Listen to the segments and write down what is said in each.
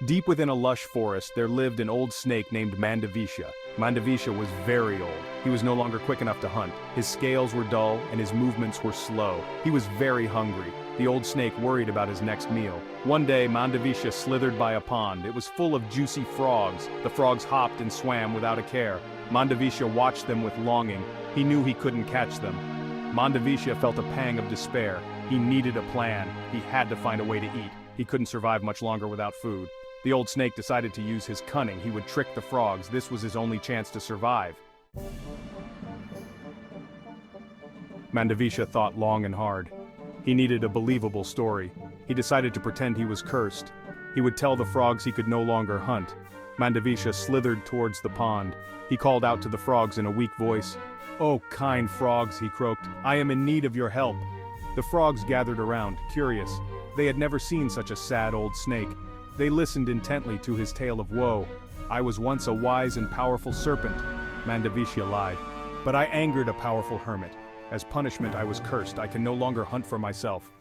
Deep within a lush forest, there lived an old snake named Mandavisha. Mandavisha was very old. He was no longer quick enough to hunt. His scales were dull, and his movements were slow. He was very hungry. The old snake worried about his next meal. One day, Mandavisha slithered by a pond. It was full of juicy frogs. The frogs hopped and swam without a care. Mandavisha watched them with longing. He knew he couldn't catch them. Mandavisha felt a pang of despair. He needed a plan. He had to find a way to eat. He couldn't survive much longer without food. The old snake decided to use his cunning. He would trick the frogs. This was his only chance to survive. Mandavisha thought long and hard. He needed a believable story. He decided to pretend he was cursed. He would tell the frogs he could no longer hunt. Mandavisha slithered towards the pond. He called out to the frogs in a weak voice. "Oh, kind frogs," he croaked, "I am in need of your help." The frogs gathered around, curious. They had never seen such a sad old snake. They listened intently to his tale of woe. "I was once a wise and powerful serpent," Mandavisha lied. "But I angered a powerful hermit. As punishment I was cursed. I can no longer hunt for myself."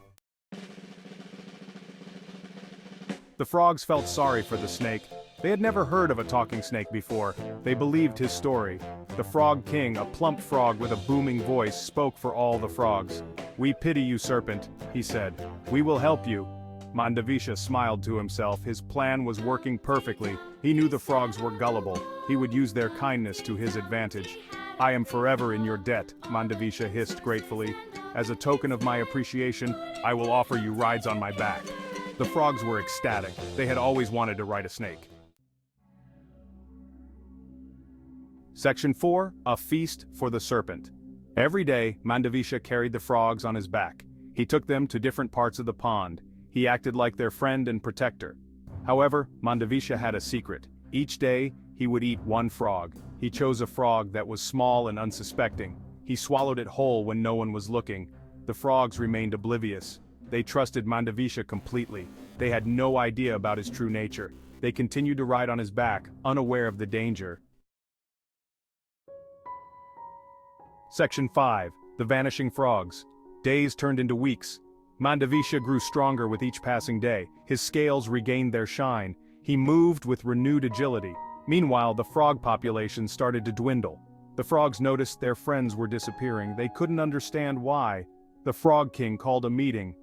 The frogs felt sorry for the snake. They had never heard of a talking snake before. They believed his story. The Frog King, a plump frog with a booming voice, spoke for all the frogs. "We pity you, serpent," he said. "We will help you." Mandavisha smiled to himself. His plan was working perfectly. He knew the frogs were gullible. He would use their kindness to his advantage. "I am forever in your debt," Mandavisha hissed gratefully. "As a token of my appreciation, I will offer you rides on my back." The frogs were ecstatic. They had always wanted to ride a snake. Section 4. A Feast for the Serpent. Every day, Mandavisha carried the frogs on his back. He took them to different parts of the pond. He acted like their friend and protector. However, Mandavisha had a secret. Each day, he would eat one frog. He chose a frog that was small and unsuspecting. He swallowed it whole when no one was looking. The frogs remained oblivious. They trusted Mandavisha completely. They had no idea about his true nature. They continued to ride on his back, unaware of the danger. Section 5. The Vanishing Frogs. Days turned into weeks. Mandavisha grew stronger with each passing day. His scales regained their shine. He moved with renewed agility. Meanwhile, the frog population started to dwindle. The frogs noticed their friends were disappearing. They couldn't understand why. The Frog King called a meeting.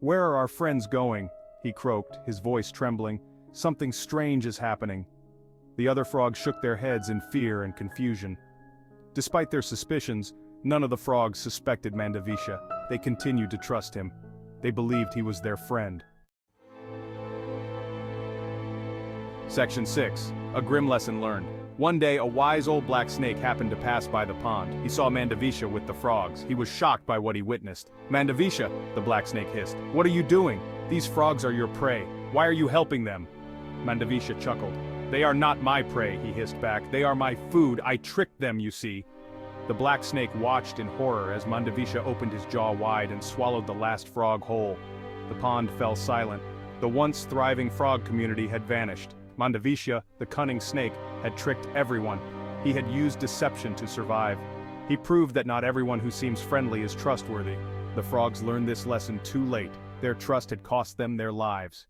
"Where are our friends going?" he croaked, his voice trembling. "Something strange is happening." The other frogs shook their heads in fear and confusion. Despite their suspicions, none of the frogs suspected Mandavisha. They continued to trust him. They believed he was their friend. Section 6. A Grim Lesson Learned. One day, a wise old black snake happened to pass by the pond. He saw Mandavisha with the frogs. He was shocked by what he witnessed. "Mandavisha," the black snake hissed, "what are you doing? These frogs are your prey. Why are you helping them?" Mandavisha chuckled. "They are not my prey," he hissed back. "They are my food. I tricked them, you see." The black snake watched in horror as Mandavisha opened his jaw wide and swallowed the last frog whole. The pond fell silent. The once thriving frog community had vanished. Mandavisha, the cunning snake, had tricked everyone. He had used deception to survive. He proved that not everyone who seems friendly is trustworthy. The frogs learned this lesson too late. Their trust had cost them their lives.